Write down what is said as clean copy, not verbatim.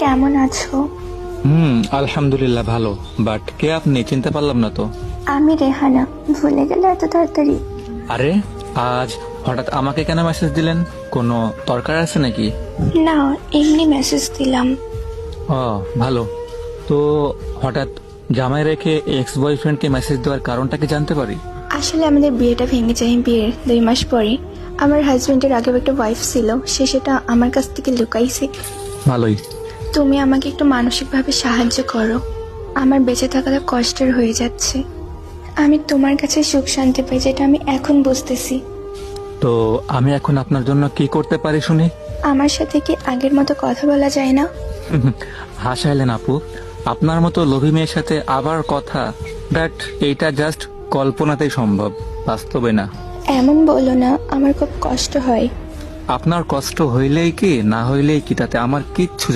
কেমন আছো? আলহামদুলিল্লাহ ভালো। বাট কে আপনি? চিনতে পারলাম না তো। আমি রেহানা। ভুলে গেলে এত তাড়াতাড়ি? আরে, আজ হঠাৎ আমাকে কেন মেসেজ দিলেন? কোনো দরকার আছে নাকি? না, এমনি মেসেজ দিলাম। ও, ভালো। তো হঠাৎ জামাই রেখে এক্স বয়ফ্রেন্ডকে মেসেজ দেওয়ার কারণটা কি জানতে পারি? আসলে আমাদের বিয়েটা ভেঙে যায় বিয়ের 2 মাস পরে। আমার হাজবেন্ডের আগেও একটা ওয়াইফ ছিল, সে সেটা আমার কাছ থেকে লুকাইছে। ভালোই। তুমি আমাকে একটু মানসিকভাবে সাহায্য করো। আমার বেঁচে থাকাটা কষ্টের হয়ে যাচ্ছে। আমি তোমার কাছে সুখ শান্তি পাই, যেটা আমি এখন বুঝতেছি। তো আমি এখন আপনার জন্য কি করতে পারি শুনি? আমার সাথে কি আগের মতো কথা বলা যায় না? হাসাইলেন আপু। আপনার মতো লোভী মেয়ের সাথে আবার কথা, দ্যাট এইটা জাস্ট কল্পনাতেই সম্ভব, বাস্তবে না। এমন বলো না, আমার খুব কষ্ট হয়। আপনার কষ্ট হইলেই কি না হইলেই কি, তাতে আমার কিচ্ছু